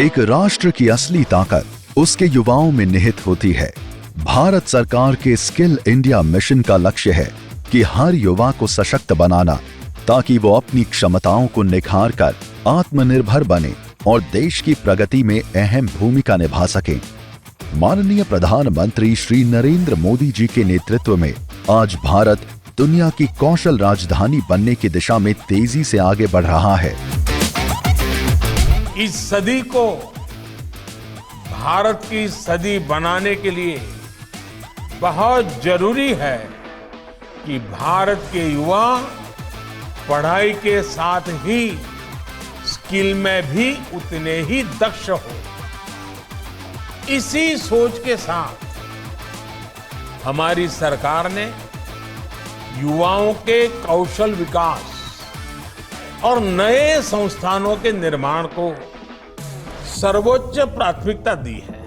एक राष्ट्र की असली ताकत उसके युवाओं में निहित होती है। भारत सरकार के स्किल इंडिया मिशन का लक्ष्य है कि हर युवा को सशक्त बनाना, ताकि वो अपनी क्षमताओं को निखार कर आत्मनिर्भर बने और देश की प्रगति में अहम भूमिका निभा सकें। माननीय प्रधानमंत्री श्री नरेंद्र मोदी जी के नेतृत्व में आज भारत दुनिया की कौशल राजधानी बनने की दिशा में तेजी से आगे बढ़ रहा है। इस सदी को भारत की सदी बनाने के लिए बहुत जरूरी है कि भारत के युवा पढ़ाई के साथ ही स्किल में भी उतने ही दक्ष हो। इसी सोच के साथ हमारी सरकार ने युवाओं के कौशल विकास और नए संस्थानों के निर्माण को सर्वोच्च प्राथमिकता दी है।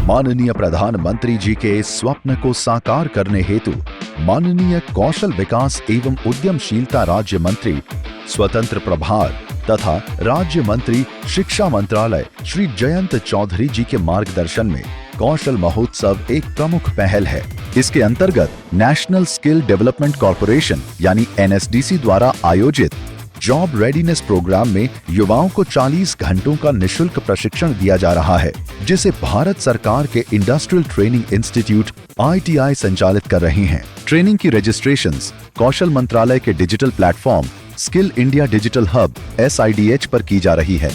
माननीय प्रधानमंत्री जी के इस स्वप्न को साकार करने हेतु माननीय कौशल विकास एवं उद्यमशीलता राज्य मंत्री स्वतंत्र प्रभार तथा राज्य मंत्री शिक्षा मंत्रालय श्री जयंत चौधरी जी के मार्गदर्शन में कौशल महोत्सव एक प्रमुख पहल है। इसके अंतर्गत नेशनल स्किल डेवलपमेंट कॉर्पोरेशन यानी NSDC द्वारा आयोजित जॉब रेडीनेस प्रोग्राम में युवाओं को 40 घंटों का निशुल्क प्रशिक्षण दिया जा रहा है, जिसे भारत सरकार के इंडस्ट्रियल ट्रेनिंग इंस्टीट्यूट ITI संचालित कर रही हैं। ट्रेनिंग की रजिस्ट्रेशंस कौशल मंत्रालय के digital platform skill India digital hub SIDH पर की जा रही है।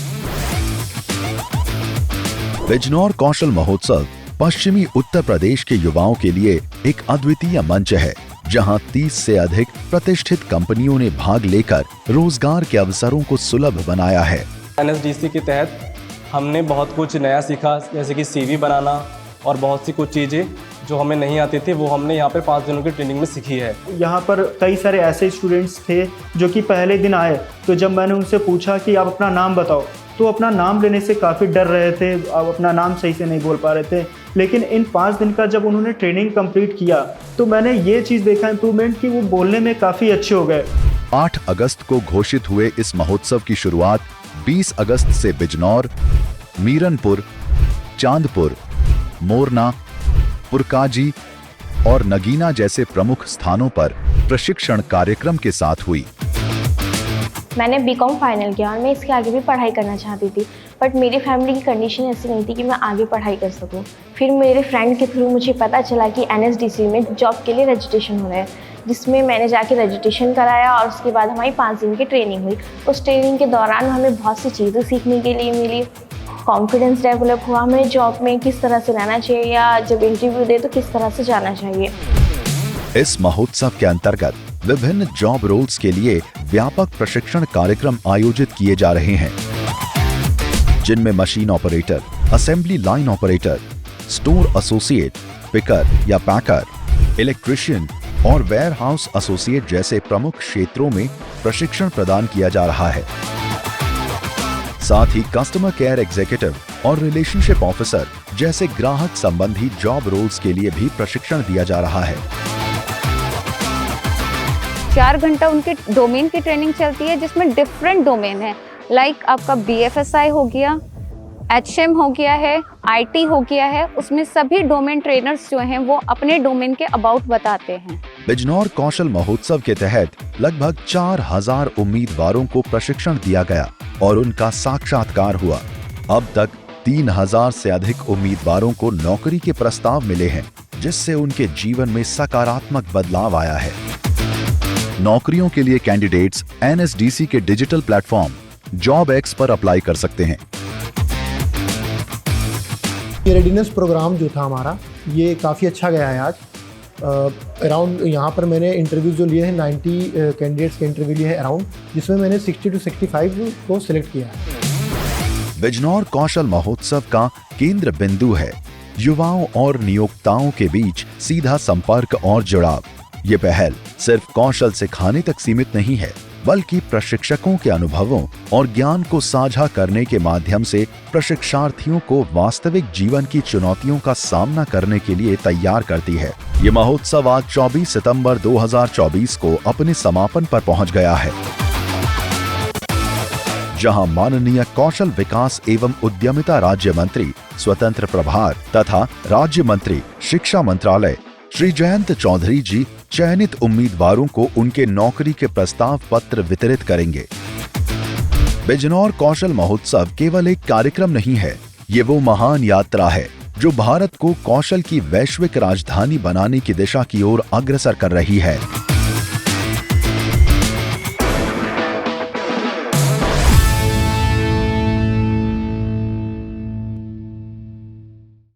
बिजनौर कौशल महोत्सव पश्चिमी उत्तर प्रदेश के युवाओं के लिए एक अद्वितीय मंच है, जहां 30 से अधिक प्रतिष्ठित कंपनियों ने भाग लेकर रोजगार के अवसरों को सुलभ बनाया है। NSDC के तहत हमने बहुत कुछ नया सीखा, जैसे कि CV बनाना और बहुत सी कुछ चीज़ें जो हमें नहीं आती थी वो हमने यहाँ पे 5 दिनों की ट्रेनिंग में सीखी है। यहाँ पर कई सारे ऐसे स्टूडेंट्स थे जो कि पहले दिन आए, तो जब मैंने उनसे पूछा कि आप अपना नाम बताओ, तो अपना नाम लेने से काफ़ी डर रहे थे, अब अपना नाम सही से नहीं बोल पा रहे थे। लेकिन इन 5 दिन का जब उन्होंने ट्रेनिंग कंप्लीट किया तो मैंने ये चीज़ देखा इम्प्रूवमेंट कि वो बोलने में काफ़ी अच्छे हो गए। 8 अगस्त को घोषित हुए इस महोत्सव की शुरुआत 20 अगस्त से बिजनौर, मीरनपुर, चांदपुर, मोरना, पुरकाजी और नगीना जैसे प्रमुख स्थानों पर प्रशिक्षण कार्यक्रम के साथ हुई। मैंने BCom फाइनल किया और मैं इसके आगे भी पढ़ाई करना चाहती थी, बट मेरी फैमिली की कंडीशन ऐसी नहीं थी कि मैं आगे पढ़ाई कर सकूं। फिर मेरे फ्रेंड के थ्रू मुझे पता चला कि NSDC में जॉब के लिए रजिस्ट्रेशन हो रहा है, जिसमें मैंने जाके रजिस्ट्रेशन कराया और उसके बाद हमारी 5 दिन की ट्रेनिंग हुई। उस ट्रेनिंग के दौरान हमें बहुत सी चीज़ें सीखने के लिए मिली, कॉन्फिडेंस डेवलप हुआ, हमें जॉब में किस तरह से रहना चाहिए या जब इंटरव्यू दे तो किस तरह से जाना चाहिए। इस महोत्सव के अंतर्गत विभिन्न जॉब रोल्स के लिए व्यापक प्रशिक्षण कार्यक्रम आयोजित किए जा रहे हैं, जिनमें machine operator, assembly line operator, store associate, picker या पैकर, इलेक्ट्रिशियन और वेयर हाउस एसोसिएट जैसे प्रमुख क्षेत्रों में प्रशिक्षण प्रदान किया जा रहा है। साथ ही कस्टमर केयर एग्जीक्यूटिव और रिलेशनशिप ऑफिसर जैसे ग्राहक संबंधी जॉब रोल्स के लिए भी प्रशिक्षण दिया जा रहा है। 4 घंटा उनके डोमेन की ट्रेनिंग चलती है, जिसमें डिफरेंट डोमेन है, लाइक आपका BFSI हो गया, HM हो गया है, IT हो गया है। उसमें सभी डोमेन ट्रेनर्स जो हैं वो अपने डोमेन के अबाउट बताते हैं। बिजनौर कौशल महोत्सव के तहत लगभग 4000 उम्मीदवारों को प्रशिक्षण दिया गया और उनका साक्षात्कार हुआ। अब तक 3000 से अधिक उम्मीदवारों को नौकरी के प्रस्ताव मिले हैं, जिससे उनके जीवन में सकारात्मक बदलाव आया है। नौकरियों के लिए कैंडिडेट्स NSDC के डिजिटल प्लेटफॉर्म JobX पर अप्लाई कर सकते हैं। ये रेडीनेस प्रोग्राम जो था हमारा, ये काफ़ी अच्छा गया है। आज अराउंड यहाँ पर मैंने इंटरव्यू जो लिए हैं 90 कैंडिडेट्स के इंटरव्यू लिए हैं अराउंड, जिसमें मैंने 60 to 65 को सिलेक्ट किया है। बिजनौर कौशल महोत्सव का केंद्र बिंदु है युवाओं और नियोक्ताओं के बीच सीधा संपर्क और जुड़ाव। ये पहल सिर्फ कौशल सिखाने तक सीमित नहीं है, बल्कि प्रशिक्षकों के अनुभवों और ज्ञान को साझा करने के माध्यम से प्रशिक्षार्थियों को वास्तविक जीवन की चुनौतियों का सामना करने के लिए तैयार करती है। ये महोत्सव आज 24 सितंबर 2024 को अपने समापन पर पहुंच गया है। जहां माननीय कौशल विकास एवं उद्यमिता राज्य मंत्री स्वतंत्र प्रभार तथा राज्य मंत्री शिक्षा मंत्रालय श्री जयंत चौधरी जी चयनित उम्मीदवारों को उनके नौकरी के प्रस्ताव पत्र वितरित करेंगे। बिजनौर कौशल महोत्सव केवल एक कार्यक्रम नहीं है, ये वो महान यात्रा है जो भारत को कौशल की वैश्विक राजधानी बनाने की दिशा की ओर अग्रसर कर रही है।